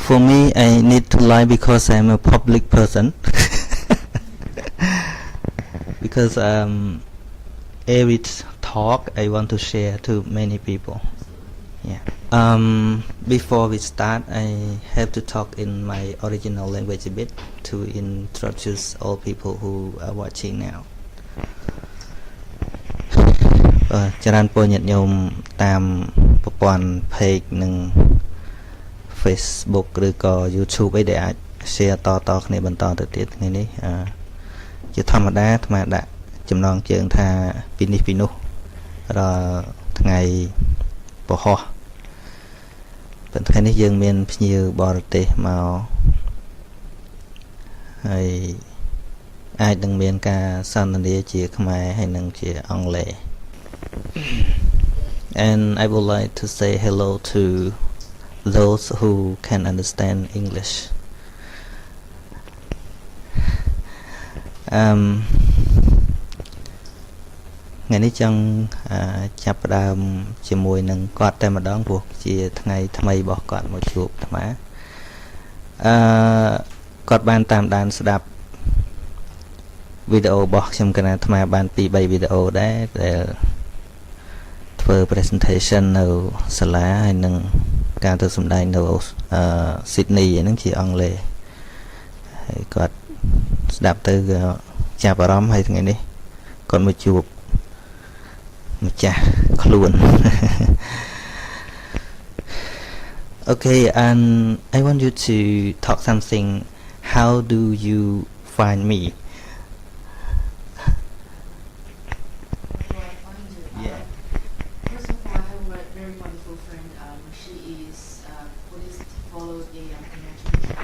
For me, I need to lie because I'm a public person. Because every talk I want to share to many people. Yeah. Before we start, I have to talk in my original language a bit to introduce all people who are watching now. ច្រើន ពលញាតិញោមតាមប្រព័ន្ធ page និង Facebook ឬក៏ YouTube អីដែលអាច share តគ្នាបន្តទៅទៀតថ្ងៃនេះជាធម្មតាអាត្មាដាក់ចំណងជើងថាពីនេះពីនោះដល់ថ្ងៃពហុប៉ុន្តែថ្ងៃនេះយើងមានភ្ញៀវបរទេសមកហើយអាចនឹងមានការសន្ទនាជាខ្មែរហើយនឹងជាអង់គ្លេស And I would like to say hello to those who can understand English. ថ្ងៃនេះចង់ចាប់ផ្ដើមជាមួយនឹងគាត់តែម្ដងព្រោះជាថ្ងៃថ្មីរបស់គាត់មកជួបអាត្មាគាត់បានតាមដានស្ដាប់វីដេអូរបស់ខ្ញុំកណាអាត្មាបាន 2-3 វីដេអូដែរដែលធ្វើ presentation នៅសាលាហើយនឹងការទៅសម្ដែងនៅ Sydney ហ្នឹងជាអង់គ្លេសហើយគាត់ស្ដាប់ទៅចាប់អារម្មណ៍ហើយថ្ងៃនេះគាត់មកជួបម្ចាស់ខ្លួន Okay, and I want you to talk something. How do you find me? First of all, I have a very wonderful friend. She is Buddhist, follows the Khmer tradition,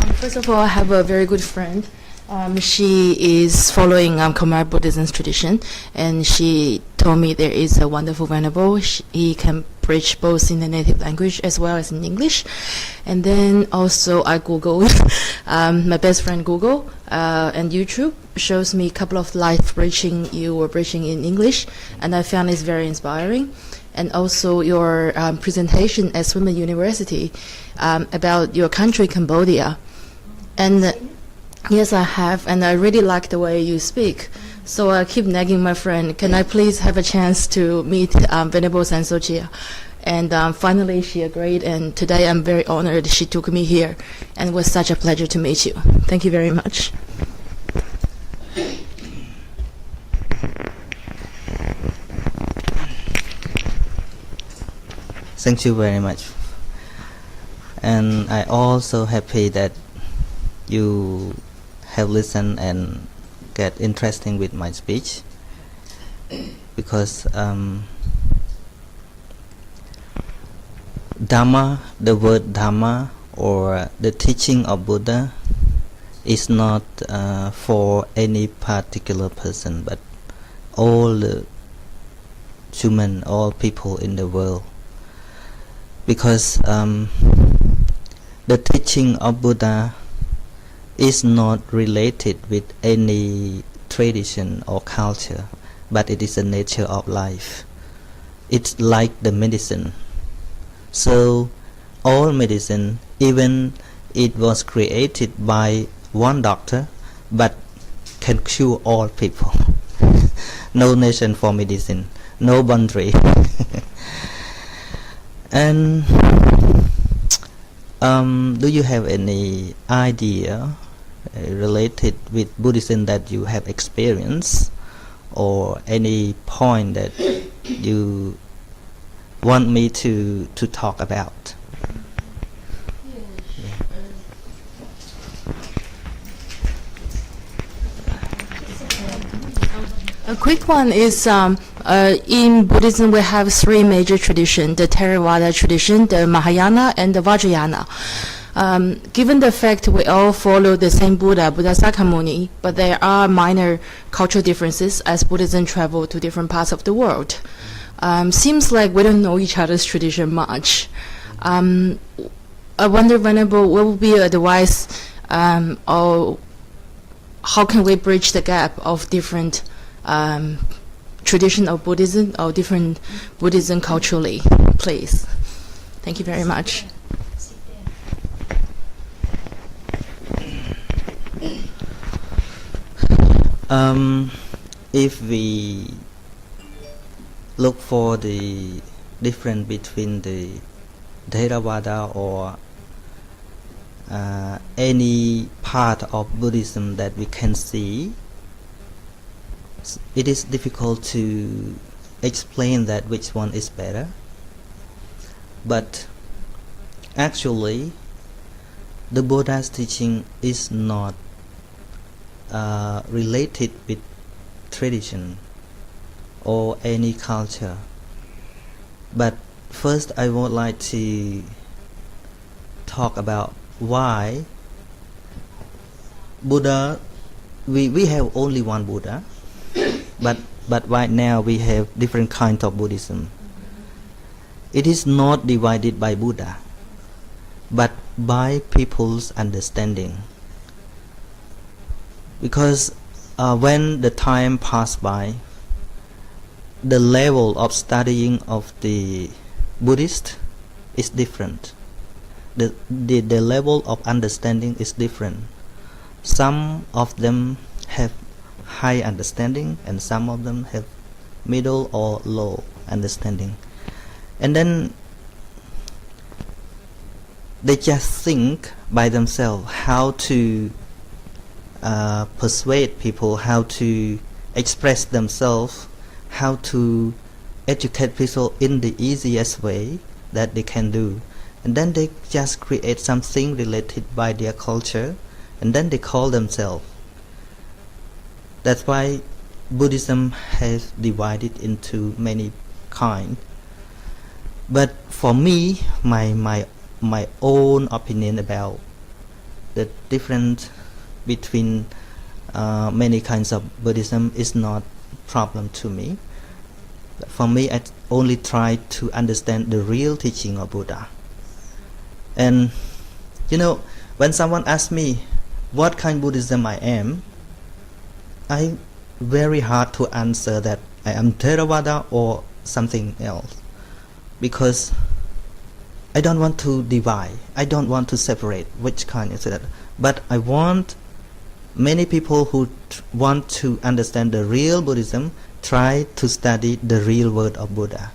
and first of all, I have a very good friend. She is following Khmer Buddhism tradition, and she told me there is a wonderful venerable. He can preach both in the native language as well as in English. And then also I Googled, my best friend Google and YouTube shows me a couple of live preaching you were preaching in English, and I found it very inspiring. And also your presentation at Swinburne University about your country, Cambodia. And yes, I have, and I really like the way you speak. So I keep nagging my friend, can I please have a chance to meet Venerable San Sochea? And finally she agreed, and today I'm very honored she took me here, and it was such a pleasure to meet you. Thank you very much. Thank you very much. And I also happy that you have listened and get interesting with my speech because Dharma, the word Dharma or the teaching of Buddha is not for any particular person but all the human, all people in the world, because the teaching of Buddha is not related with any tradition or culture, but it is the nature of life. It's like the medicine. So all medicine, even it was created by one doctor, but can cure all people. No nation for medicine, no boundary. And do you have any idea related with Buddhism that you have experienced, or any point that you want me to talk about? A quick one is in Buddhism we have three major traditions: the Theravada tradition, the Mahayana, and the Vajrayana. Given the fact we all follow the same Buddha, Buddha Sakyamuni, but there are minor cultural differences as Buddhism travel to different parts of the world. Seems like we don't know each other's tradition much. I wonder, Venerable, what would be your advice, or how can we bridge the gap of different tradition of Buddhism or different Buddhism culturally plays. Thank you very much. If we look for the difference between the Theravada or any part of Buddhism that we can see, it is difficult to explain that which one is better. But actually, the Buddha's teaching is not related with tradition or any culture. But first I would like to talk about why Buddha, we have only one Buddha, but right now we have different kinds of Buddhism. It is not divided by Buddha, but by people's understanding. Because when the time passed by, the level of studying of the Buddhist is different. The level of understanding is different. Some of them have high understanding and some of them have middle or low understanding. And then they just think by themselves how to persuade people, how to express themselves, how to educate people in the easiest way that they can do. And then they just create something related by their culture, and then they call themselves. That's why Buddhism has divided into many kinds. But for me, my own opinion about the difference between many kinds of Buddhism is not problem to me. For me, I only try to understand the real teaching of Buddha. And when someone asks me what kind of Buddhism I am, I very hard to answer that I am Theravada or something else, because I don't want to divide, I don't want to separate which kind is that. But I want many people who want to understand the real Buddhism try to study the real word of Buddha.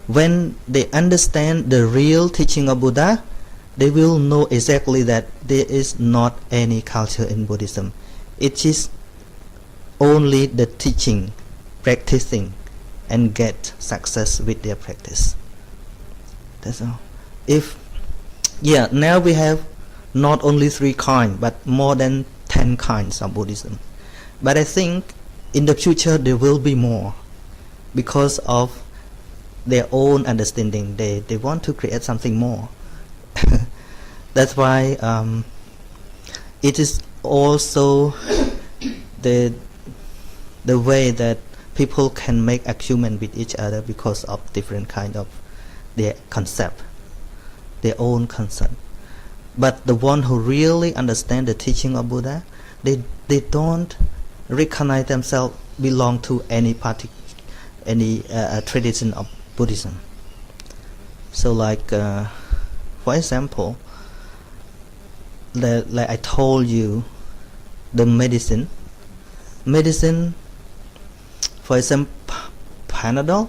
When they understand the real teaching of Buddha, they will know exactly that there is not any culture in Buddhism. It is only the teaching, practicing, and get success with their practice. That's all. Now we have not only 3 kinds, but more than 10 kinds of Buddhism. But I think in the future there will be more, because of their own understanding. They want to create something more. That's why it is also the way that people can make argument with each other because of different kind of their concept, their own concept. But the one who really understand the teaching of Buddha, they don't recognize themselves belong to any tradition of Buddhism. So like for example, like I told you, the medicine, for example, Panadol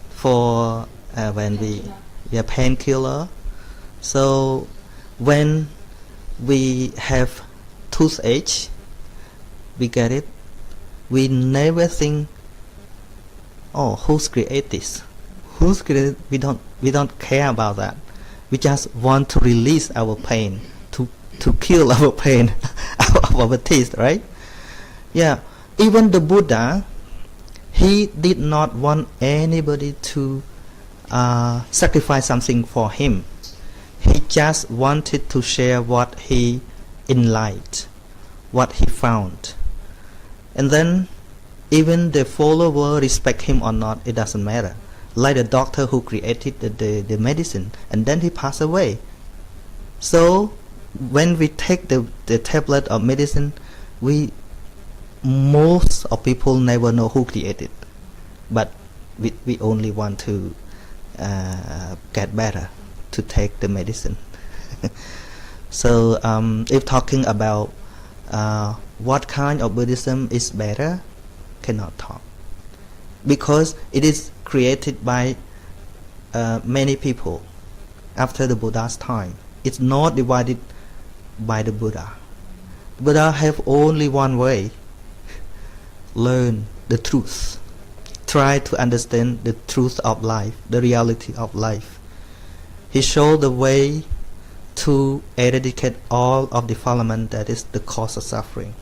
for when we painkiller. So when we have toothache, we get it, we never think, oh, who's created this? Who's created? We don't care about that. We just want to release our pain, to kill our pain out of our teeth, right? Yeah. Even the Buddha, he did not want anybody to sacrifice something for him. He just wanted to share what he enlightened, what he found. And then even the follower respect him or not, it doesn't matter. Like the doctor who created the medicine, and then he passed away. So when we take the tablet of medicine, most of people never know who created. but we only want to get better, to take the medicine. So if talking about what kind of Buddhism is better, cannot talk, because it is created by many people after the Buddha's time. It's not divided by the Buddha. Buddha have only one way: learn the truth, try to understand the truth of life, the reality of life. He showed the way to eradicate all of defilement that is the cause of suffering.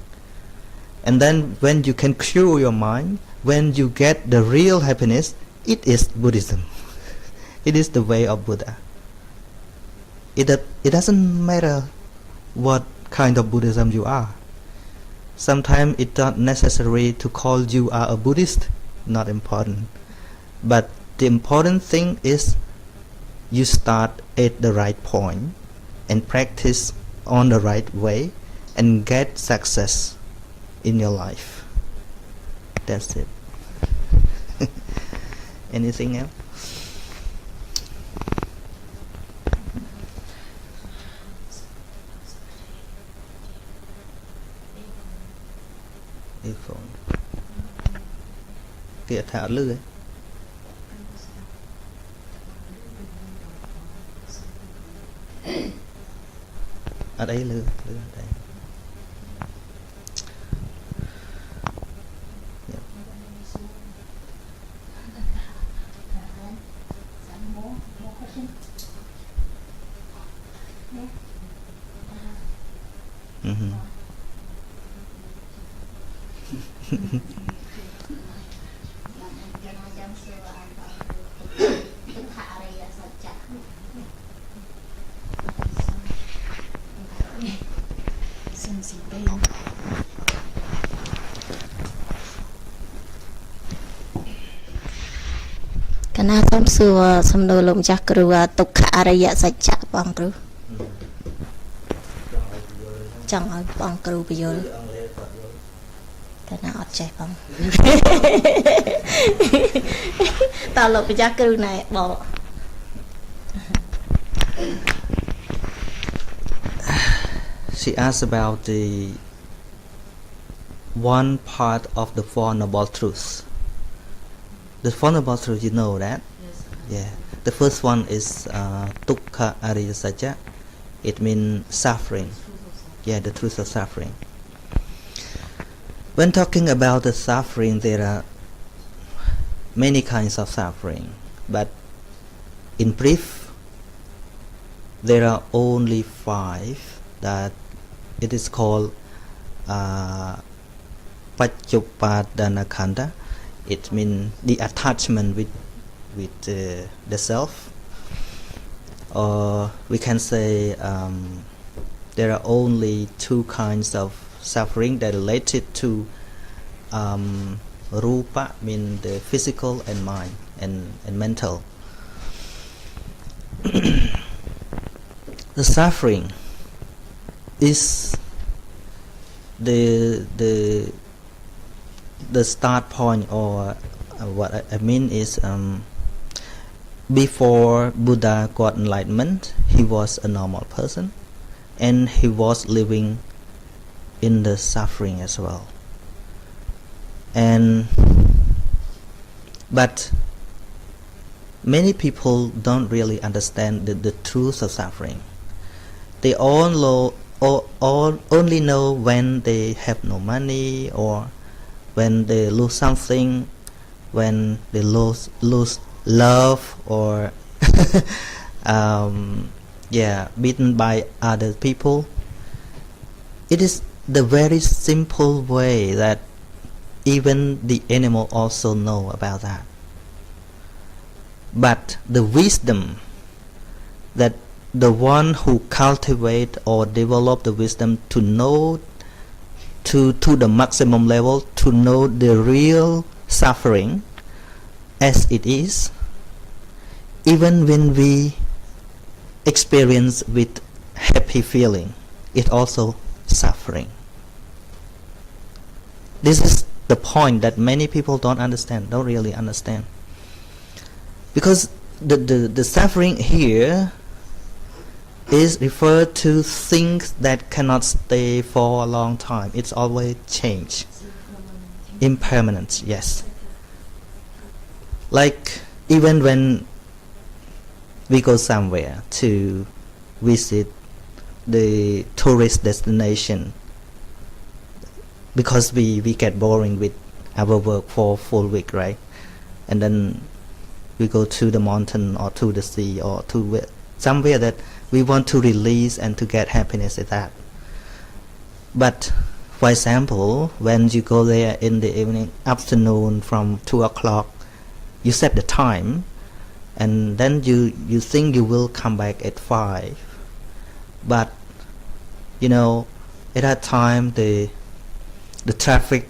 And then when you can cure your mind, when you get the real happiness, it is Buddhism. It is the way of Buddha. It doesn't matter what kind of Buddhism you are. Sometimes it's not necessary to call you are a Buddhist, not important. But the important thing is you start at the right point and practice on the right way and get success in your life. That's it. Anything else? Kìa thả lư ấy. Ở đây lư ở đây. Yeah. Kana some so some no lom chakru tukha araya sacha bang kru. Chẳng ai bang kru bây giờ. Kana ọt chạy bang. Tao lom chakru này bỏ. She asked about the one part of the Four Noble Truths. The Four Noble Truths, you know that? Yes. Yeah. The first one is Dukkha Ariya Satya. It means suffering. Yeah, the truth of suffering. When talking about the suffering, there are many kinds of suffering. But in brief, there are only 5 that it is called Paccuppadana Khanda. It means the attachment with the self. Or we can say there are only 2 kinds of suffering that are related to rupa, mean the physical and mind and mental. The suffering is the start point, or what I mean is before Buddha got enlightenment, he was a normal person and he was living in the suffering as well. But many people don't really understand the truth of suffering. They only know when they have no money, or when they lose something, when they lose love, or beaten by other people. It is the very simple way that even the animal also know about that. But the wisdom that the one who cultivate or develop the wisdom to know to the maximum level, to know the real suffering as it is, even when we experience with happy feeling, it also suffering. This is the point that many people don't really understand. Because the suffering here is referred to things that cannot stay for a long time. It's always change. Impermanence, yes. Like even when we go somewhere to visit the tourist destination, because we get boring with our work for full week, right? And then we go to the mountain or to the sea or to somewhere that we want to release and to get happiness at that. But for example, when you go there in the evening, afternoon from 2 o'clock, you set the time, and then you think you will come back at 5. But you know, at that time the traffic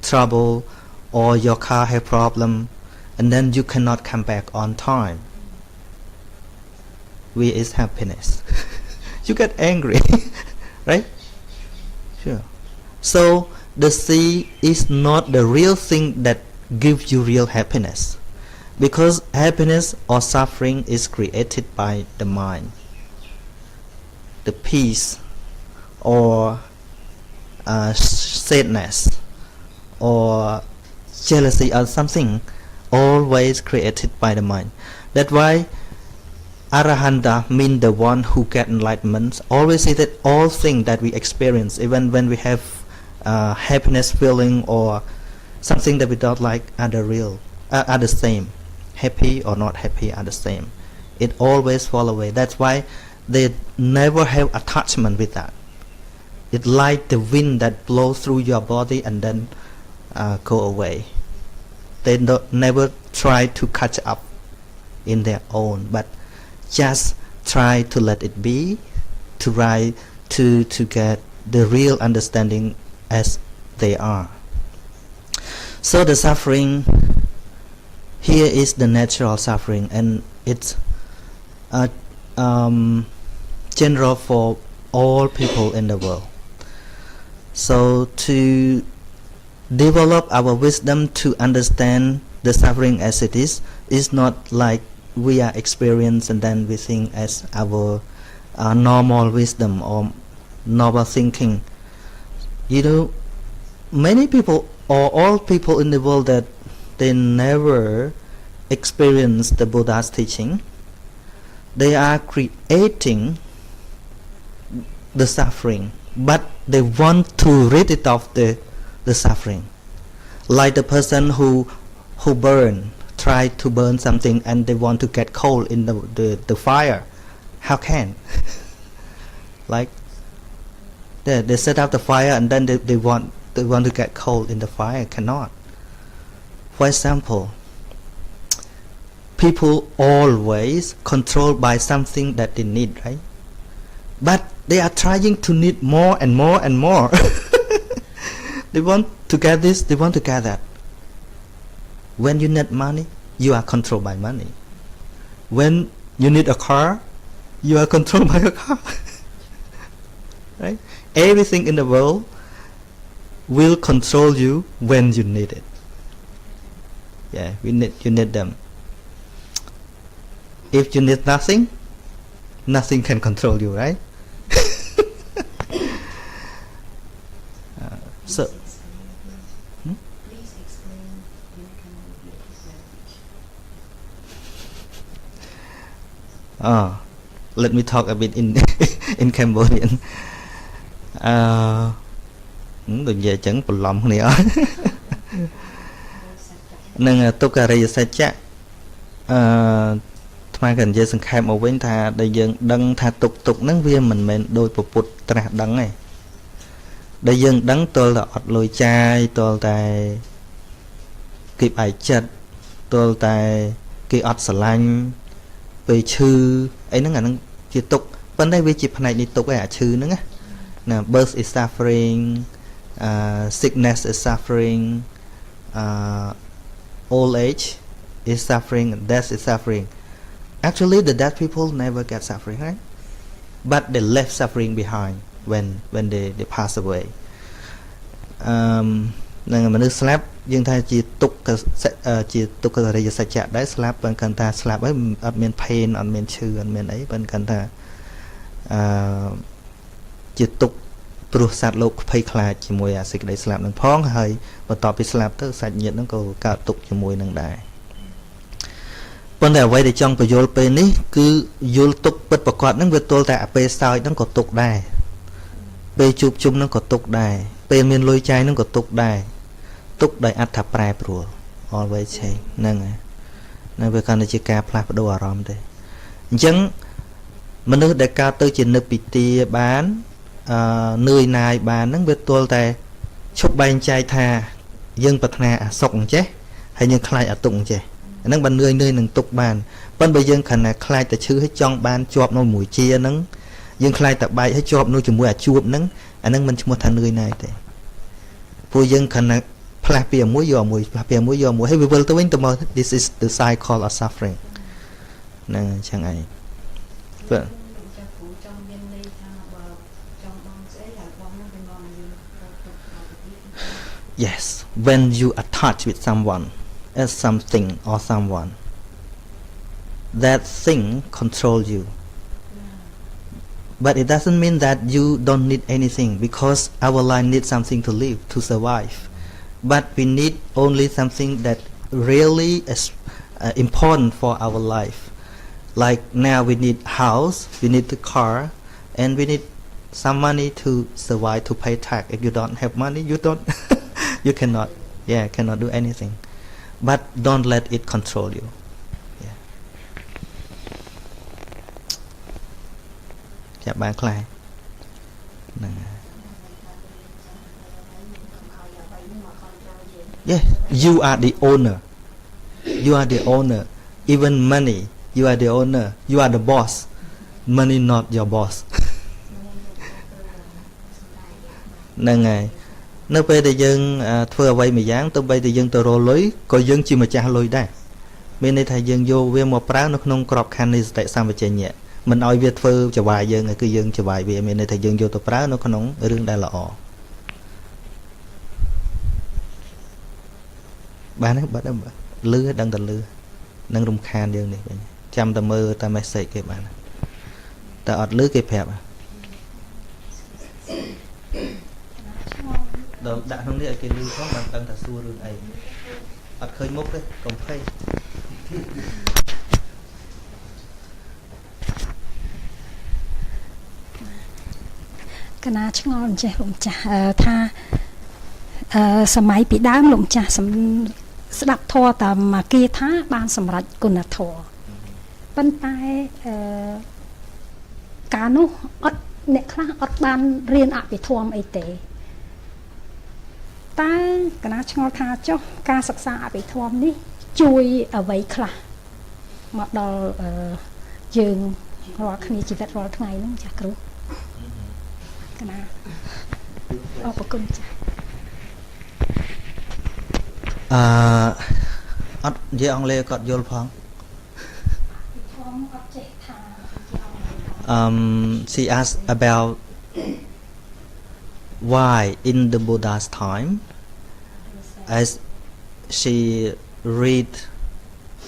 trouble or your car have problem, and then you cannot come back on time. Where is happiness? You get angry, right? Sure. So the sea is not the real thing that gives you real happiness, because happiness or suffering is created by the mind. The peace or sadness or jealousy or something, always created by the mind. That's why Arahanta means the one who get enlightenment. Always say that all things that we experience, even when we have happiness feeling or something that we don't like, are the same. Happy or not happy are the same. It always fall away. That's why they never have attachment with that. It's like the wind that blows through your body and then go away. They never try to catch up in their own, but just try to let it be, to try to get the real understanding as they are. So the suffering here is the natural suffering, and it's general for all people in the world. So to develop our wisdom to understand the suffering as it is not like we are experienced and then we think as our normal wisdom or normal thinking. You know, many people or all people in the world that they never experience the Buddha's teaching, they are creating the suffering, but they want to rid it of the suffering. Like the person who try to burn something and they want to get coal in the fire. How can? Like they set up the fire and then they want to get coal in the fire. Cannot. For example, people always controlled by something that they need, right? But they are trying to need more and more and more. They want to get this, they want to get that. When you need money, you are controlled by money. When you need a car, you are controlled by a car. Right? Everything in the world will control you when you need it. Yeah, you need them. If you need nothing, nothing can control you, right? So please explain in Cambodian. Let me talk a bit in in Cambodian. ដូចនិយាយចឹងបន្លំគ្នាអស់នឹងទុក្ខរិយសច្ចៈថ្មក៏និយាយសង្ខេបមកវិញថាដែលយើងដឹងថាទុក្ខហ្នឹងវាមិនមែនដោយពុទ្ធត្រាស់ដឹងទេដែលយើងដឹងទល់តែអត់លុយចាយទល់តែគេបែកចិត្តទល់តែគេអត់ស្រឡាញ់ពេលឈឺអីហ្នឹងអាហ្នឹងជាទុក្ខប៉ុន្តែវាជាផ្នែកនៃទុក្ខឯអាឈឺហ្នឹងណា birth is suffering, sickness is suffering, old age is suffering, death is suffering. Actually the dead people never get suffering, right? But they left suffering behind when they pass away. Nâng mà nước slap nhưng thay chỉ tục cái gì sạch chặt đấy slap bên cần ta slap ấy ở miền pain ở miền chư ở miền ấy bên cần ta chỉ tục pro sát lục pay khai chỉ mùi à xịt đấy slap nâng phong hơi vàต่อ ពី slap ទៅ សាច់ញាតិ ហ្នឹង ក៏ កើត ទុក ជាមួយ នឹង ដែរ ប៉ុន្តែ អ្វី ដែល ចង់ បញ្យល់ ពេល នេះ គឺ យល់ ទុក ពិត ប្រកប ហ្នឹង វា ទល់ តែ អា ពេល សោយ ហ្នឹង ក៏ ទុក ដែរ ពេល ជួប ជុំ ហ្នឹង ក៏ ទុក ដែរ ពេល មាន លុយ ចាយ ហ្នឹង ក៏ ទុក ដែរ ទុក ដោយ អត្ថ ប្រែ ប្រួល always change ហ្នឹង ហើយ ហ្នឹង វា កាន់តែ ជា ការ ផ្លាស់ ប្ដូរ អារម្មណ៍ ទេ អញ្ចឹង មនុស្ស ដែល កើត ទៅ ជា និព្វាទា បាន នឿយណាយ បាន ហ្នឹង វា ទល់ តែ ឈប់បែងចែកថាយើងប្រាថ្នាអាសុខអញ្ចេះហើយយើងខ្លាចអាទុក្ខអញ្ចេះអាហ្នឹងបាននឿយនឹងទុក្ខបានប៉ុន្តែបើយើងខណៈខ្លាចតែឈឺហើយចង់បានជាប់នៅមួយជាហ្នឹងយើងខ្លាចតែបែកហើយជាប់នៅជាមួយអាជួបហ្នឹងអាហ្នឹងមិនឈ្មោះថានឿយណាយទេព្រោះយើងខណៈផ្លាស់ពីមួយយកមួយផ្លាស់ពីមួយយកមួយហើយវាវិលទៅវិញទៅមក this is the cycle of suffering ហ្នឹងអញ្ចឹងឯងបាទ Yes, when you attach with someone as something or someone, that thing controls you. But it doesn't mean that you don't need anything because our life needs something to live, to survive. But we need only something that really is important for our life. Like now we need house, we need the car, and we need some money to survive, to pay tax. If you don't have money, you don't... you cannot do anything but don't let it control you Dạ bạn Clay Yeah, you are the owner even money you are the owner you are the boss money not your boss ហ្នឹងហើយ នៅពេលដែលយើងធ្វើអ្វីមួយយ៉ាងទៅបីតែយើងទៅរកលុយក៏យើងជាម្ចាស់លុយដែរមានន័យថាយើងយកវាមកប្រើនៅក្នុងក្របខ័ណ្ឌនៃសតិសម្បជញ្ញៈមិនឲ្យវាធ្វើចវាយយើងគឺយើងចវាយវាមានន័យថាយើងយកទៅប្រើនៅក្នុងរឿងដែលល្អបានទេបាត់ហើយលឺដឹងតែលឺនឹងរំខានយើងនេះវិញចាំតែមើលតែ message គេបានតែអត់លឺគេប្រាប់ ដាក់ក្នុងនេះឲ្យគេលឺផងបានដឹងថាសួររឿងអីអត់ឃើញមុខទេកុំភ័យ កណាឆ្ងល់អញ្ចេះលោកម្ចាស់ថាសម័យពីដើមលោកម្ចាស់ស្ដាប់ធម៌តែមកគេថាបានសម្រេចគុណធម៌ប៉ុន្តែកាលនោះអត់អ្នកខ្លះអត់បានរៀនអភិធម្មអីទេ តើកណាឆ្ងល់ថាចុះការសិក្សាអភិធម្មនេះជួយអ្វីខ្លះមកដល់យើងរាល់គ្នាជីវិតរាល់ថ្ងៃហ្នឹងចាស់គ្រូកណាអរគុណចាស់អត់និយាយអង់គ្លេសគាត់យល់ផង she asked about why in the Buddha's time as she read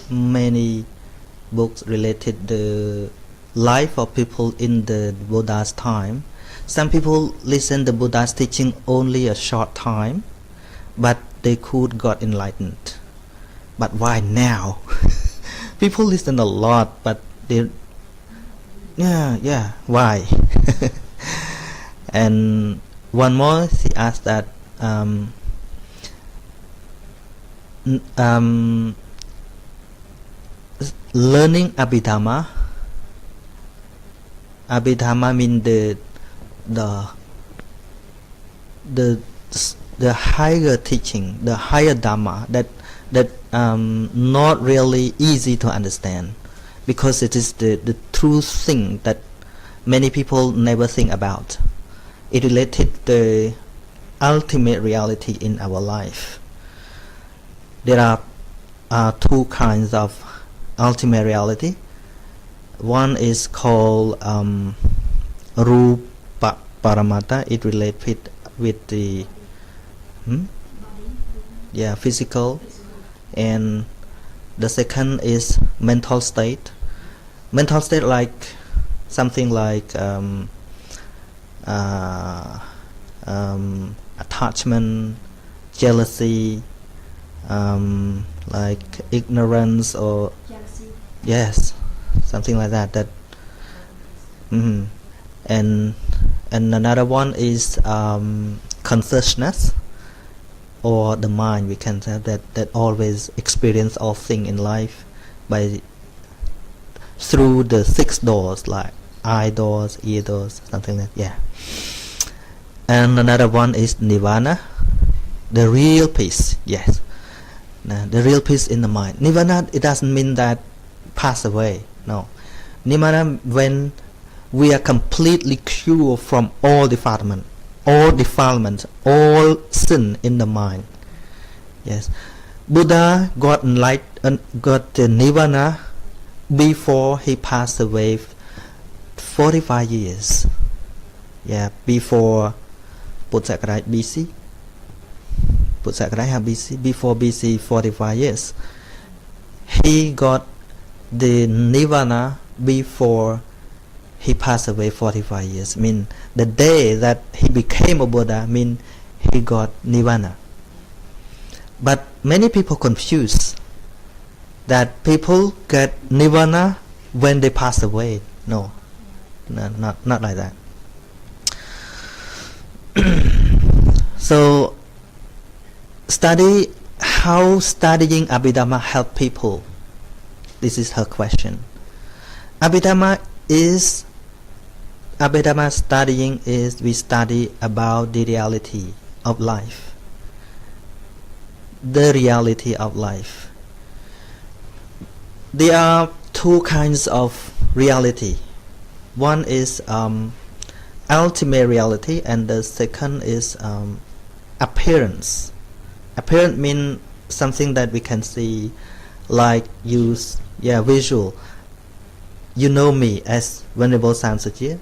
many books related the life of people in the Buddha's time some people listen the Buddha's teaching only a short time but they could got enlightened but why now people listen a lot but they yeah why and one more she asked that learning Abhidhamma mean the higher teaching the higher Dharma that not really easy to understand because it is the true thing that many people never think about it related the ultimate reality in our life there are two kinds of ultimate reality one is called Rupa Paramata it relates with the yeah, physical, and the second is mental state. Mental state like something like attachment, jealousy, like ignorance or yes, something like that. And another one is consciousness, or the mind. We can say that always experience all things in life by through the 6 doors, like eye doors, ear doors, something like that. Yeah. And another one is nirvana, the real peace. Yes, the real peace in the mind. Nirvana, it doesn't mean that pass away. No, nirvana when we are completely cured from all defilement, all sin in the mind. Yes, Buddha got the nirvana before he passed away 45 years. Yeah, before Putzakarai BC. Before BC 45 years. He got the nirvana before he passed away 45 years. Mean the day that he became a Buddha, mean he got nirvana. But many people confuse that people get nirvana when they pass away. No, not like that. So study how studying Abhidhamma help people. This is her question. Abhidhamma studying is we study about the reality of life. The reality of life. There are 2 kinds of reality. One is ultimate reality, and the second is appearance. Appearance means something that we can see, like visual. You know me as Venerable Sochea,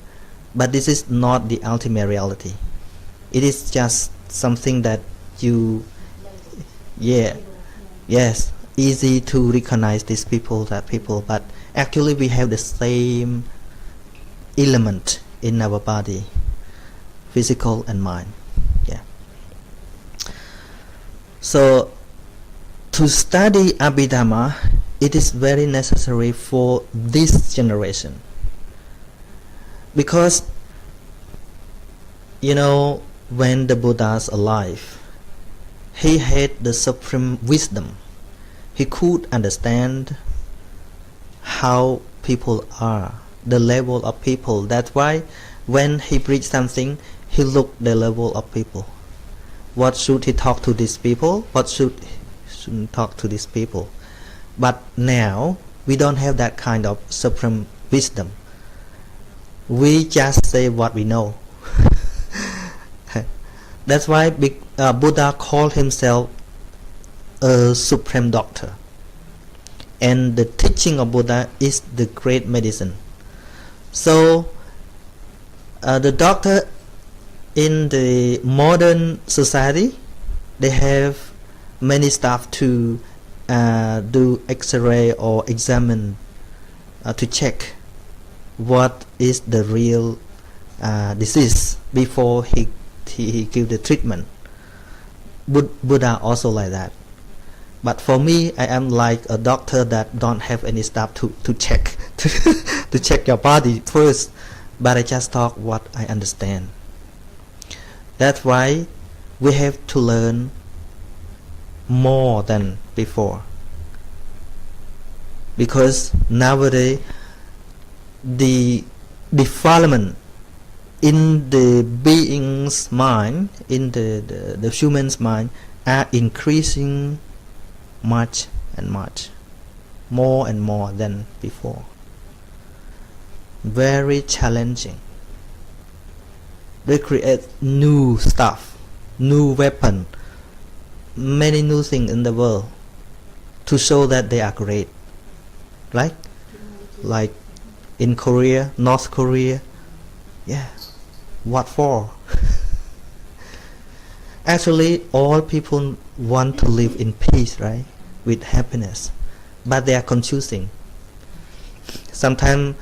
but this is not the ultimate reality. It is just something that easy to recognize these people, but actually we have the same element in our body, physical and mind. Yeah. So to study Abhidhamma, it is very necessary for this generation, because when the Buddha's alive, he had the supreme wisdom. He could understand how people are, the level of people. That's why when he preached something, he looked the level of people. What should he talk to these people? What shouldn't talk to these people? But now we don't have that kind of supreme wisdom. We just say what we know. That's why Buddha called himself a supreme doctor. And the teaching of Buddha is the great medicine. So the doctor in the modern society, they have many stuff to do X-ray or examine to check what is the real disease before he give the treatment. Buddha also like that. But for me, I am like a doctor that don't have any stuff to check to check your body first, but I just talk what I understand. That's why we have to learn more than before, because nowadays the defilement in the being's mind, in the human's mind, are increasing much and much, more and more than before. Very challenging. They create new stuff, new weapon, many new things in the world to show that they are great. Right? Like in Korea, North Korea. Yeah. What for? Actually, all people want to live in peace, right? With happiness. But they are confusing. Sometimes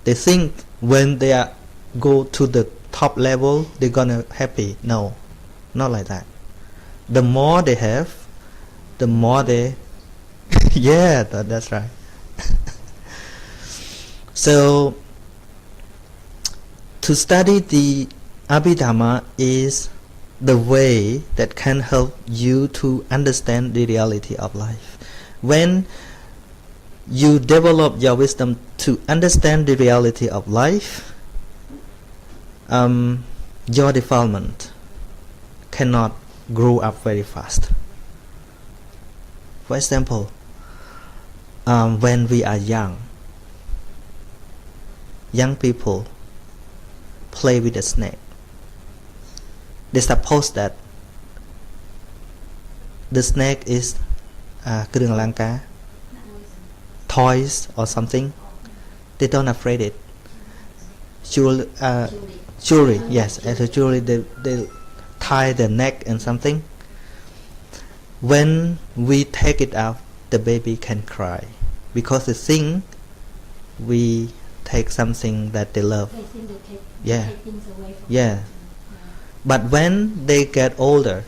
they think when they are go to the top level, they're gonna happy. No, not like that. The more they have, the more they yeah, that's right. So to study the Abhidhamma is the way that can help you to understand the reality of life. When you develop your wisdom to understand the reality of life, your defilement cannot grow up very fast. For example, when we are young people play with a snake. They suppose that the snake is toys or something. They don't afraid it. Jewelry, yes, as a jewelry, they tie the neck and something. When we take it out, the baby can cry because they think we take something that they love. They think they take, Yeah. take things away from Yeah. them. But when they get older,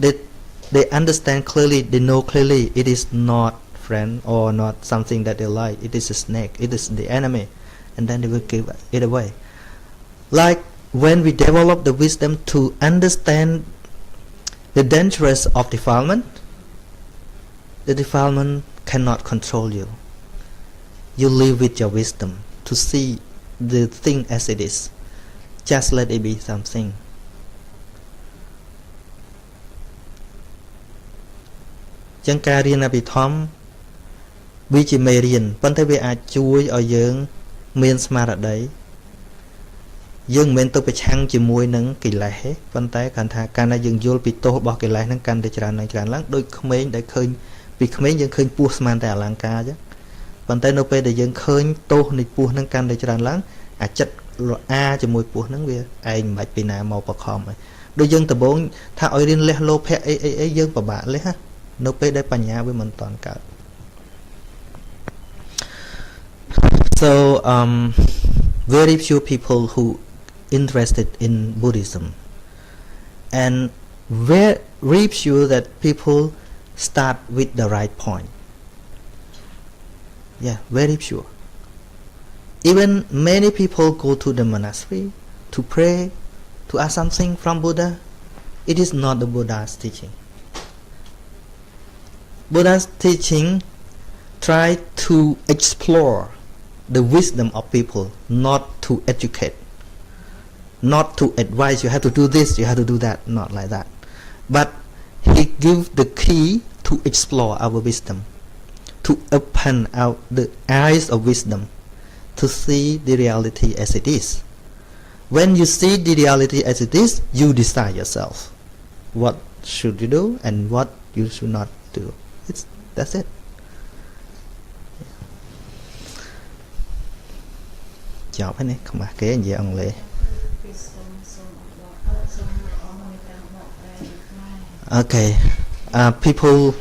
they understand clearly, they know clearly it is not friend or not something that they like. It is a snake. It is the enemy. And then they will give it away. Like when we develop the wisdom to understand the dangers of defilement, the defilement cannot control you. You live with your wisdom to see the thing as it is. Just let it be something. ចឹងការរៀនអភិធម្មវាជាមេរៀនប៉ុន្តែវាអាចជួយឲ្យយើងមានស្មារតីយើងមិនមែនទៅប្រឆាំងជាមួយនឹងកិលេសទេប៉ុន្តែគាត់ថាកាលណាយើងយល់ពីទោសរបស់កិលេសហ្នឹងកាន់តែច្រើនឡើងដូចក្មេងដែលឃើញពីក្មេងយើងឃើញពស់ស្មានតែអលង្ការចឹងប៉ុន្តែនៅពេលដែលយើងឃើញទោសនៃពស់ហ្នឹងកាន់តែច្រើនឡើងអាចិត្តរអាជាមួយពស់ហ្នឹងវាឯងមិនបាច់ពីណាមកបខំហើយដូចយើងដំបូងថាឲ្យរៀនលះលោភៈអីយើងពិបាកលះនៅពេលដែលបញ្ញាវាមិនតាន់កើត So very few people who interested in Buddhism and very few that people start with the right point. Yeah, very few. Even many people go to the monastery to pray, to ask something from Buddha. It is not the Buddha's teaching. Buddha's teaching try to explore the wisdom of people, not to educate, not to advise you have to do this, you have to do that, not like that. But he gives the key to explore our wisdom, to open out the eyes of wisdom, to see the reality as it is. When you see the reality as it is, you decide yourself what should you do and what you should not do. That's it. Chào hết này, không mà kế gì ông lệ. Okay, people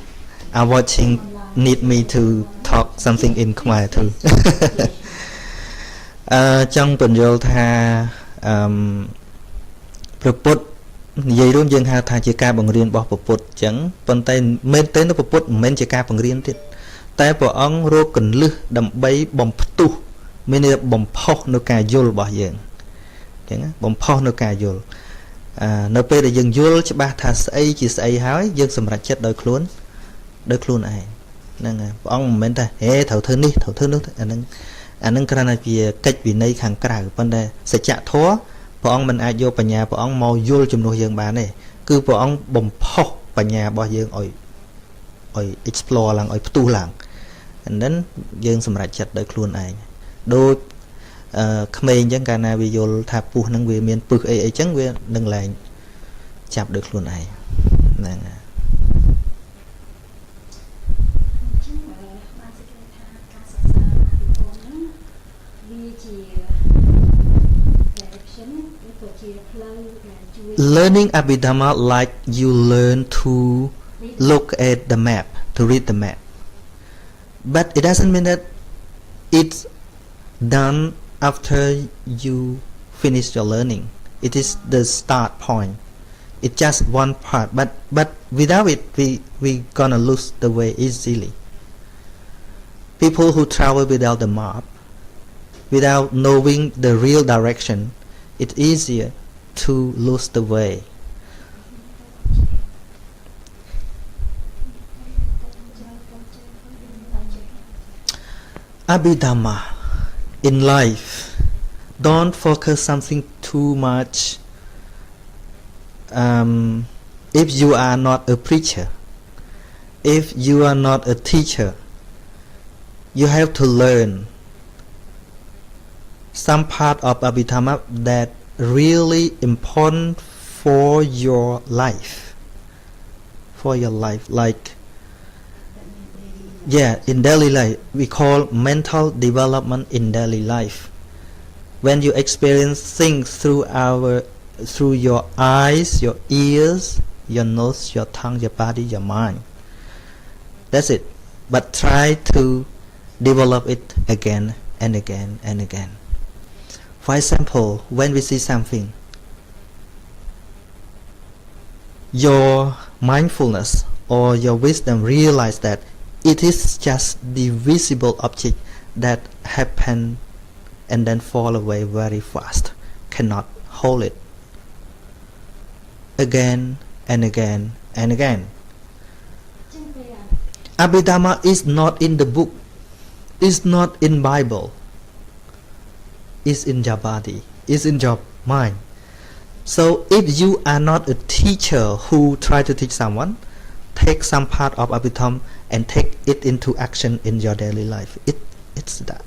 are watching need me to talk something in Khmer too. Trong bình dụ tha Phậtនិយាយរួមយើងហៅថាជាការបង្រៀនរបស់ពុទ្ធចឹងប៉ុន្តែមែនទេនៅពុទ្ធមិនមែនជាការបង្រៀនទៀតតែព្រះអង្គរកកន្លឹះដើម្បីបំផ្ទុះមានន័យបំផុសនៅការយល់របស់យើងចឹងបំផុសនៅការយល់នៅពេលដែលយើងយល់ច្បាស់ថាស្អីជាស្អីហើយយើងសម្រេចចិត្តដោយខ្លួនឯងហ្នឹងហើយព្រះអង្គមិនមែនថាហេត្រូវធ្វើនេះត្រូវធ្វើនោះអាហ្នឹងគ្រាន់តែជាកិច្ចវិន័យខាងក្រៅប៉ុន្តែសច្ចធម៌ព្រះអង្គមិនអាចយកបញ្ញាព្រះអង្គមកយល់ជំនួសយើងបានទេគឺព្រះអង្គបំផុសបញ្ញារបស់យើងឲ្យ explore ឡើងឲ្យផ្ទុះឡើង and then យើងសម្រេចចិត្តដោយខ្លួនឯងដូចក្មេងអញ្ចឹងកាលណាវាយល់ថាពុះហ្នឹងវាមានពឹសអីអញ្ចឹងវានឹងឡើងចាប់ដោយខ្លួនឯងហ្នឹងហើយ ជា Learning Abhidhamma like you learn to look at the map, to read the map. But it doesn't mean that it's done after you finish your learning. It is the start point. It's just one part, but without it we gonna lose the way easily. People who travel without the map, without knowing the real direction, it's easier to lose the way. Abhidhamma in life, don't focus something too much. If you are not a preacher, if you are not a teacher, you have to learn some part of Abhidhamma that really important for your life. For your life, like in daily life, we call mental development in daily life. When you experience things through your eyes, your ears, your nose, your tongue, your body, your mind. That's it. But try to develop it again and again and again. For example, when we see something, your mindfulness or your wisdom realize that it is just the visible object that happen and then fall away very fast, cannot hold it. Again and again and again. Abhidhamma is not in the book, it's not in Bible, it's in your body, it's in your mind. So if you are not a teacher who try to teach someone, take some part of Abhidhamma and take it into action in your daily life. It's that.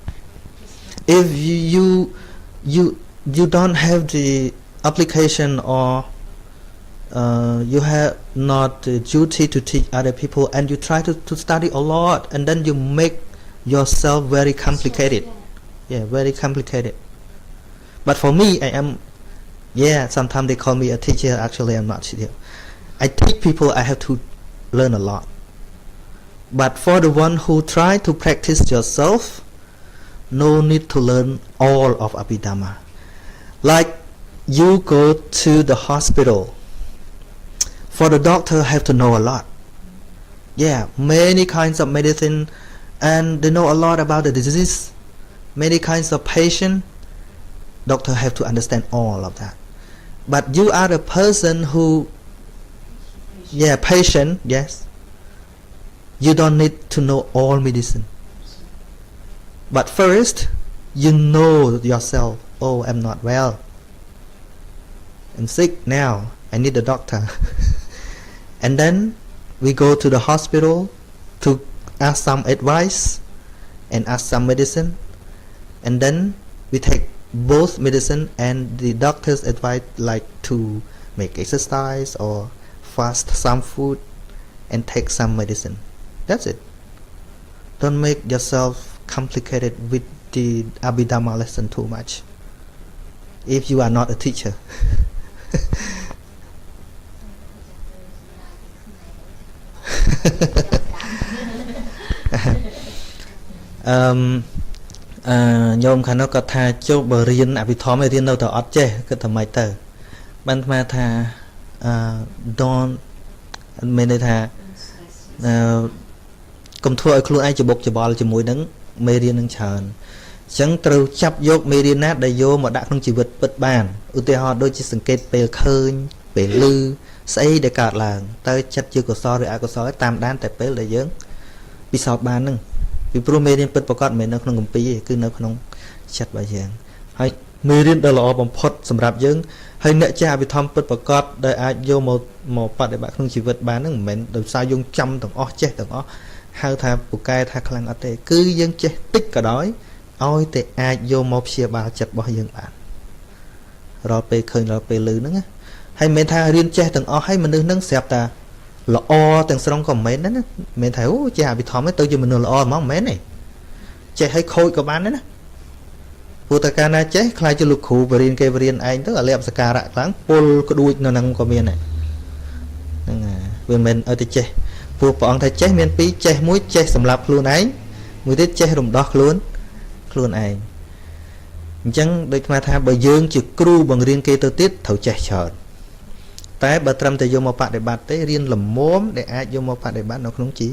If you don't have the application or you have not the duty to teach other people, and you try to study a lot, and then you make yourself very complicated. Very complicated. But for me, I am, sometimes they call me a teacher. Actually, I'm not teacher. I teach people. I have to learn a lot. But for the one who try to practice yourself, no need to learn all of Abhidhamma. Like you go to the hospital. For the doctor, have to know a lot. Many kinds of medicine, and they know a lot about the disease. Many kinds of patient. Doctor have to understand all of that. But you are the person who, patient, yes. You don't need to know all medicine. But first, you know yourself. Oh, I'm not well. I'm sick now. I need a doctor. And then we go to the hospital to ask some advice and ask some medicine. And then we take both medicine and the doctor's advice, like to make exercise or fast some food and take some medicine. That's it. Don't make yourself complicated with the Abhidhamma lesson too much, if you are not a teacher. Nhôm khả nó có tha cho bờ riêng bị thó mấy riêng đâu tao ót chê cái tầm mày tờ ban mà tha don't mình đây tha cầm thua ởខ្លួនឯងច្បុកច្បល់ជាមួយនឹងមេរៀននឹងច្រើនអញ្ចឹងត្រូវចាប់យកមេរៀនណាដែលយកមកដាក់ក្នុងជីវិតពិតបានឧទាហរណ៍ដូចជាសង្កេតពេលឃើញពេលឮស្អីដែលកើតឡើងតើចិត្តជាកុសលឬអកុសលតាមដានតែពេលដែលយើងពិសោធន៍បានហ្នឹងពីព្រោះមេរៀនពិតប្រាកដមិននៅក្នុងគម្ពីរទេគឺនៅក្នុងចិត្តរបស់យើងហើយមេរៀនដ៏ល្អបំផុតសម្រាប់យើងហើយអ្នកចេះអភិធម្មពិតប្រាកដដែលអាចយកមកបដិបត្តិក្នុងជីវិតបានហ្នឹងមិនមែនដោយសារយើងចាំទាំងអស់ចេះទាំងអស់ហៅថាពូកែថាខ្លាំងអត់ទេគឺយើងចេះតិចក៏ដោយឲ្យតែអាចយកមកព្យាបាលចិត្តរបស់យើងបានរាល់ពេលឃើញរាល់ពេលឮហ្នឹងហើយមិនមែនថារៀនចេះទាំងអស់ហើយមនុស្សហ្នឹងស្រាប់តែល្អទាំងស្រុងក៏មិនមែនដែរណាមិនមែនថាអូចេះអភិធម្មទៅជាមនុស្សល្អហ្មងមិនមែនទេចេះឲ្យខូចក៏បានដែរណា ព្រោះតែកាលណាចេះខ្លាចជាលោកគ្រូបរៀនគេបរៀនឯងទៅអាលៀបសការៈខ្លាំងពលក្ដួចនៅនឹងក៏មានដែរហ្នឹងហើយវាមិនឲ្យតែចេះព្រោះព្រះអង្គថាចេះមានពីរចេះមួយចេះសម្រាប់ខ្លួនឯងមួយទៀតចេះរំដោះខ្លួនឯងអញ្ចឹងដូចស្មាថាបើយើងជាគ្រូបង្រៀនគេទៅទៀតត្រូវចេះច្រើនតែបើត្រឹមតែយកមកបដិបត្តិទេរៀនលំមដែលអាចយកមកបដិបត្តិនៅក្នុងជី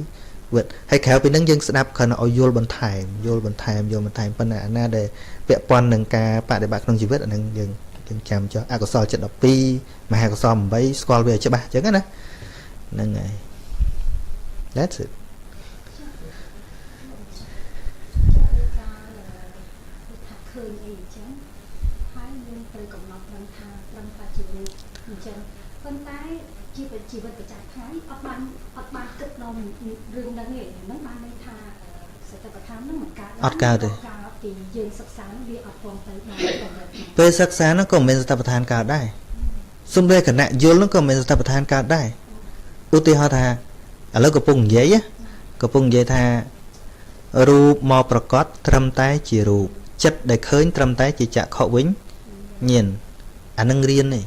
វិតហើយក្រៅពីនឹងយើងស្ដាប់គ្រាន់តែឲ្យយល់បន្ថែមប៉ុន្តែអាណាដែលពាក់ព័ន្ធនឹងការបដិបត្តិក្នុងជីវិតអានឹងយើងចាំចុះអកុសលចិត្ត12មហាកុសល8ស្គាល់វាឲ្យច្បាស់អញ្ចឹងណាហ្នឹងហើយ That's it ឃើញអីអញ្ចឹងហើយយើងត្រូវកំណត់ដឹងថាត្រឹមថាជារូបអញ្ចឹងប៉ុន្តែជីវិតប្រចាំថ្ងៃអត់បានគិតដល់រឿងហ្នឹងទេហ្នឹងបានន័យថាសតិប្បដ្ឋានហ្នឹងមិនកើតអត់កើតទេពីយើងសិក្សាវាអត់ព្រមទៅដល់ពេលសិក្សាហ្នឹងក៏មានសតិប្បដ្ឋានកើតដែរសំបីគណៈយល់ហ្នឹងក៏មានសតិប្បដ្ឋានកើតដែរឧទាហរណ៍ថាឥឡូវកំពុងនិយាយថារូបមកប្រកបត្រឹមតែជារូបចិត្តដែលឃើញត្រឹមតែជាចក្ខុវិញ្ញាណអានឹងរៀនទេ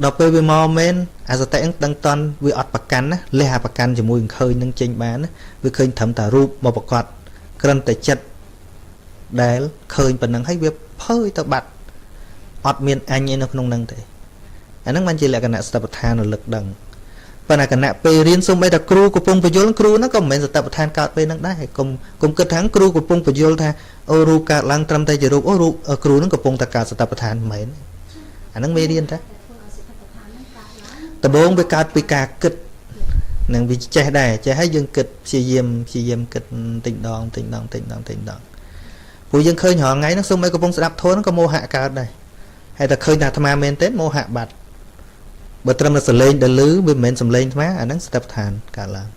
ដល់ពេលវាមកមែនអាសតិហ្នឹងដឹងតន់វាអត់ប្រកាន់ណាលះអាប្រកាន់ជាមួយនឹងឃើញនឹងចេញបានណាវាឃើញត្រឹមតែរូបមកប្រកបគ្រាន់តែចិត្តដែលឃើញប៉ុណ្ណឹងហើយវាភើយទៅបាត់អត់មានអញឯនៅក្នុងហ្នឹងទេអាហ្នឹងបានជាលក្ខណៈសតិប្បដ្ឋានរលឹកដឹងប៉ុន្តែគណៈពេលរៀនសូម្បីតែគ្រូកំពុងបញ្យល់គ្រូហ្នឹងក៏មិនមែនសតិប្បដ្ឋានកើតពេលហ្នឹងដែរកុំគិតថាគ្រូកំពុងបញ្យល់ថាអូរូបកើតឡើងត្រឹមតែជារូបអូរូបគ្រូហ្នឹងកំពុងតែកើតសតិប្បដ្ឋានមិនមែនអាហ្នឹងមេរៀនតាដំបូងវាកើតពីការគិតនឹងវាចេះដែរចេះហើយយើងគិតព្យាយាមគិតតិចដងព្រោះយើងឃើញរាល់ថ្ងៃហ្នឹងសូម្បីកំពុងស្ដាប់ធម៌ហ្នឹងក៏មោហៈកើតដែរហើយតែឃើញថាអាត្មាមែនទេមោហៈបាត់បើត្រឹមតែសលេងដែលឮវាមិនមែនសំលេងអាត្មាអាហ្នឹងសតិប្បដ្ឋានកើតឡើង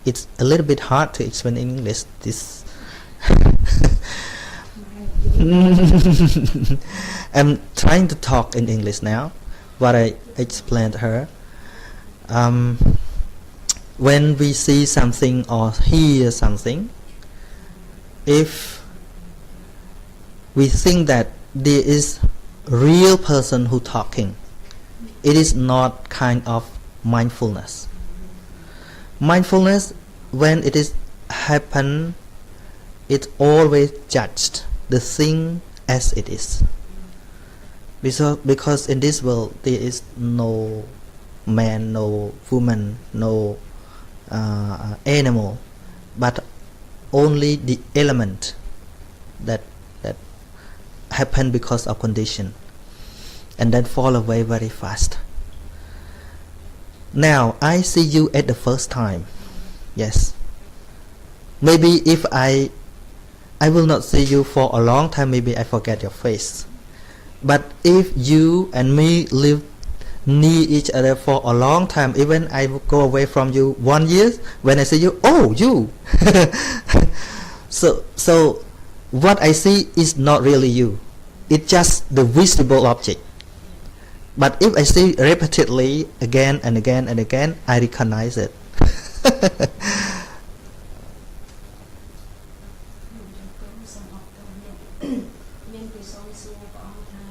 It's a little bit hard to explain in English this I'm trying to talk in English now what I explained to her when we see something or hear something if we think that there is real person who talking it is not kind of mindfulness when it is happen it always judged the thing as it is because in this world there is no man no woman no animal but only the element that happen because of condition and then fall away very fast now I see you at the first time yes maybe if I will not see you for a long time maybe I forget your face but if you and me live near each other for a long time even I go away from you 1 year when I see you oh you so what I see is not really you it's just the visible object but if I see repeatedly again and again and again I recognize it មានពីសូមសួរព្រះអង្គថា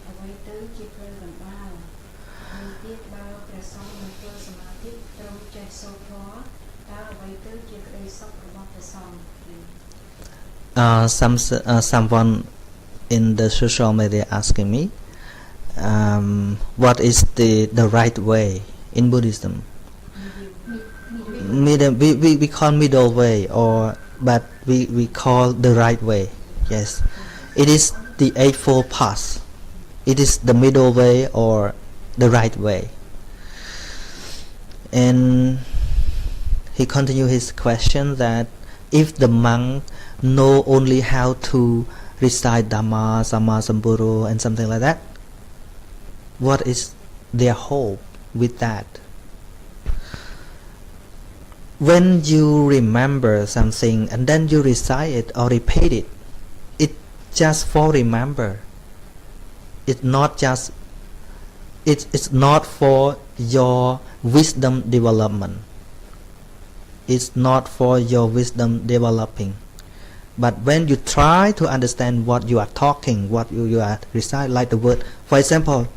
អ្វីទៅជាព្រៃកណ្ដាលហើយទៀតបើព្រះសង្ឃនឹងធ្វើសមាធិត្រូវចេះសូត្រធម៌តើអ្វីទៅជាក្តីសុខរបស់ព្រះសង្ឃ someone in the social media asking me what is the right way in Buddhism we call middle way or but we call the right way yes it is the eightfold path it is the middle way or the right way and he continued his question that if the monk know only how to recite Dharma, Samma Sambuddho and something like that what is their hope with that when you remember something and then you recite it or repeat it it's just for remember it's not for your wisdom development is not for your wisdom developing. But when you try to understand what you are talking, what you are reciting, like the word, for example,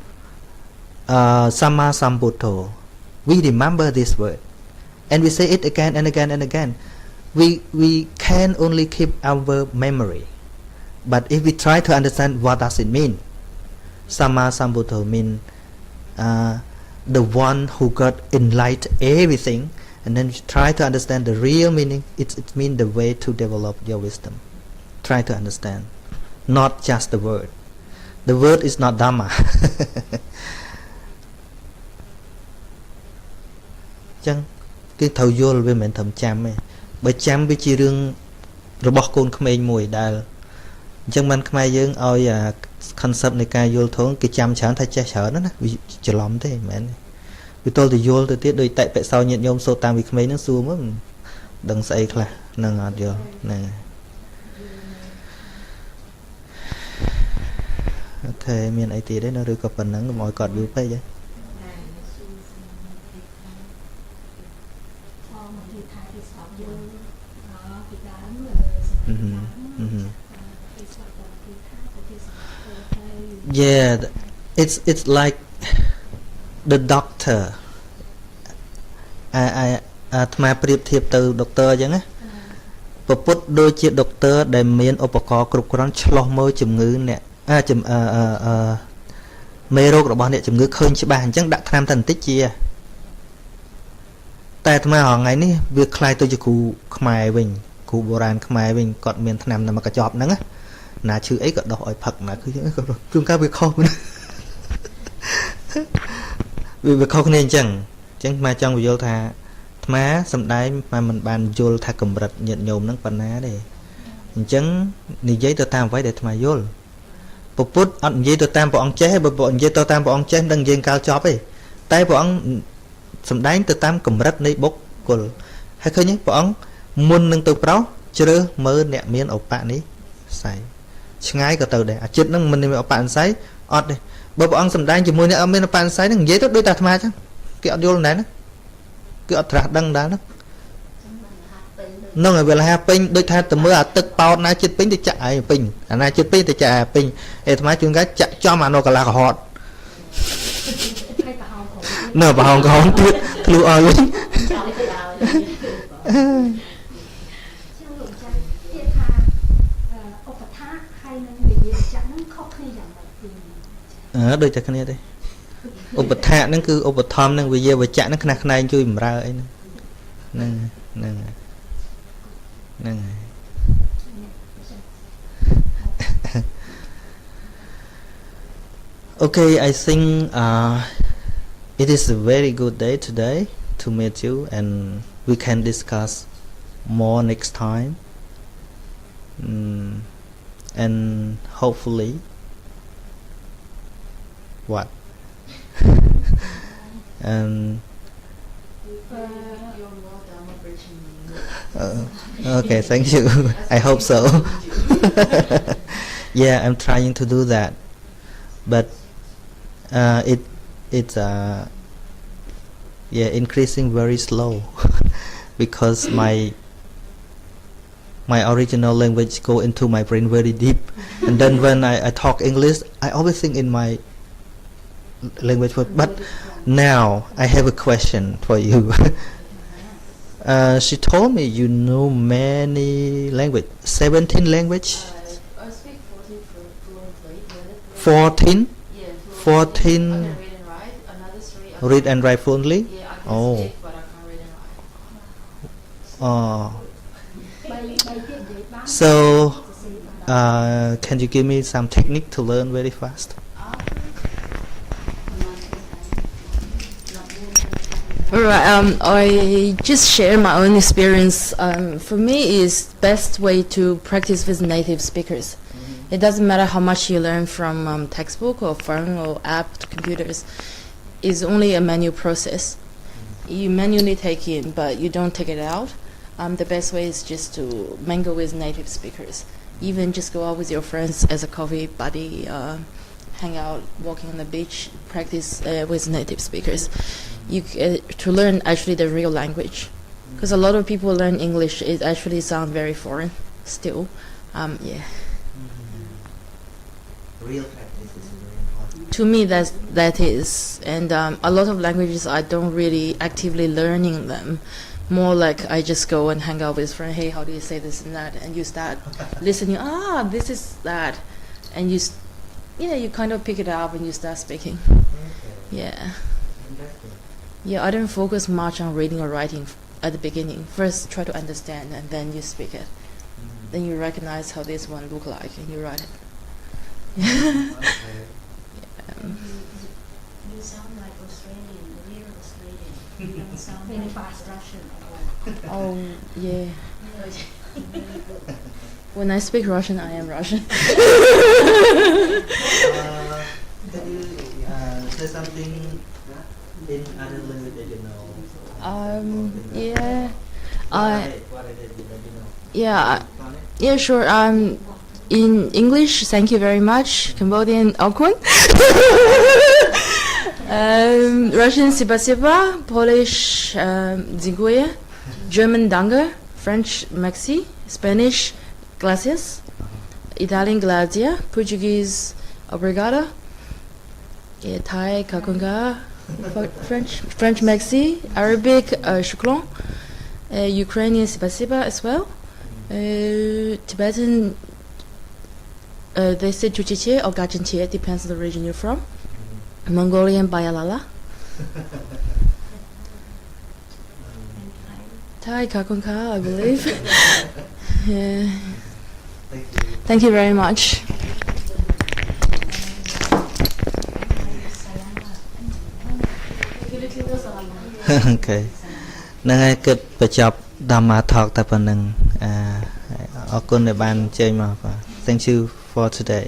Samma Sambuddho, we remember this word, and we say it again and again and again. We can only keep our memory, but if we try to understand what does it mean, Samma Sambuddho means the one who got enlightened everything, and then try to understand the real meaning. It means the way to develop your wisdom. Try to understand, not just the word. The word is not Dharma. Chẳng cái thầu vô là mình thầm chăm ấy, bởi chăm với chi rương rồi bỏ côn Khmer mùi đài, chẳng mình Khmer dương ôi concept này ca vô thốn cái chăm chán thay che chở nó vì chờ lắm thế mẹ này. Vì tôi thì vô tôi tiết đôi tại tại sao nhận nhôm số tam vì Khmer nó xua mất đừng say là nâng ngọt vô nè. Ok miền ấy thì đấy nó đưa cặp phần nắng mọi cọt vô phê vậy. Yeah, it's like the doctor. Thma priệp thiệp từ doctorចឹងណាពពុទ្ធដូចជា doctor ដែលមានឧបករណ៍គ្រប់គ្រាន់ឆ្លោះមើលជំងឺអ្នកមេរោគរបស់អ្នកជំងឺឃើញច្បាស់អញ្ចឹងដាក់ថ្នាំតែបន្តិចជាតែអាត្មាហងៃនេះវាคล้ายទៅជាគ្រូខ្មែរវិញគ្រូបុរាណខ្មែរវិញគាត់មានថ្នាំតែមកកញ្ចប់ហ្នឹងណាឈឺអីក៏ដោះឲ្យផឹកណាគឺជួនកាលវាខុសវាខុសគ្នាអញ្ចឹងមកចង់បញ្យល់ថាអាត្មាសំដែងមិនបានយល់ថាកម្រិតញាតិញោមហ្នឹងប៉ុណ្ណាទេអញ្ចឹងនិយាយទៅតាមអ្វីដែលអាត្មាយល់ពពុទ្ធអត់និយាយទៅតាមព្រះអង្គចេះបើព្រះអង្គនិយាយទៅតាមព្រះអង្គចេះមិនដឹងនិយាយកាលចប់ទេតែព្រះអង្គសំដែងទៅតាមកម្រិតនៃបុគ្គលហើយឃើញទេព្រះអង្គមុននឹងទៅប្រោសជ្រើសមើលអ្នកមានឧបនិស្ស័យឆ្ងាយក៏ទៅដែរអាចិត្តហ្នឹងមិនមានឧបនិស្ស័យអត់ទេបើព្រះអង្គសំដែងជាមួយអ្នកអត់មានឧបនិស្ស័យហ្នឹងនិយាយទៅដូចតែអាត្មាអញ្ចឹងគេអត់យល់ណែណាគឺអត់ត្រាស់ដឹងដែរណានឹងឲ្យវាលះពេញដូចថាទៅមើលអាទឹកប៉ោតណាចិត្តពេញទៅចាក់ឲ្យពេញអាណាចិត្តពេញទៅចាក់ឲ្យពេញអាត្មាជួនកាលចាក់ចំអានោះកន្លះកហត់នៅប្រហោងកហនទៀតធ្លុះឲ្យវិញដូចតែគ្នាទេឧបថាហ្នឹងគឺឧបធម្មហ្នឹងវិយាវចៈហ្នឹងខ្នះខ្នែងជួយបម្រើអីហ្នឹង Okay, I think it is a very good day today to meet you, and we can discuss more next time, and hopefully what and okay, thank you. I hope so. Yeah, I'm trying to do that, but it's increasing very slow because my original language go into my brain very deep, and then when I talk English, I always think in my language. But now I have a question for you. She told me you know many language, 17 language. I speak 14 fluently. 14? Yeah, 14. I can read and write. Another 3. Read and write fluently? Yeah, I can speak, but I can't read and write. So, can you give me some technique to learn very fast? Alright, I just share my own experience. For me, it's best way to practice with native speakers. It doesn't matter how much you learn from textbook or phone or app to computers. It's only a manual process. You manually take in, but you don't take it out. The best way is just to mingle with native speakers. Even just go out with your friends as a coffee buddy, hang out, walking on the beach, practice with native speakers. To learn actually the real language, Because a lot of people learn English, it actually sounds very foreign still. Yeah. Real practice is very important. To me, that is. And a lot of languages, I don't really actively learning them. More like I just go and hang out with friends. Hey, how do you say this and that? And you start listening. This is that. And you kind of pick it up and you start speaking. Okay. Yeah. Interesting. Yeah, I don't focus much on reading or writing at the beginning. First, try to understand, and then you speak it. Then you recognize how this one look like, and you write it. Okay. You sound like Australian, real Australian. You don't sound Very like fast. Russian at all. Oh, yeah. When I speak Russian, I am Russian. Can you say something in other language that you know? Yeah. What it is that you know? Yeah. From it? Yeah, sure. In English, thank you very much. Cambodian, Okun. Russian, спасибо. Polish, dziękuję. German, danke. French, merci. Spanish, gracias. Italian, grazie. Portuguese, obrigado. Thai, kakunga. French, merci. Arabic, shukran. Ukrainian, спасибо as well. Tibetan, they say chuchiche or gachinche, depends on the region you're from. Mongolian, bayalala. Thai, kakunka, I believe. Yeah. Thank you. Thank you very much. Okay. ហ្នឹងហើយគិតបញ្ចប់ Dharma talk តែប៉ុណ្្នឹងអរគុណដែលបានជើញមកបាទ Thank you for today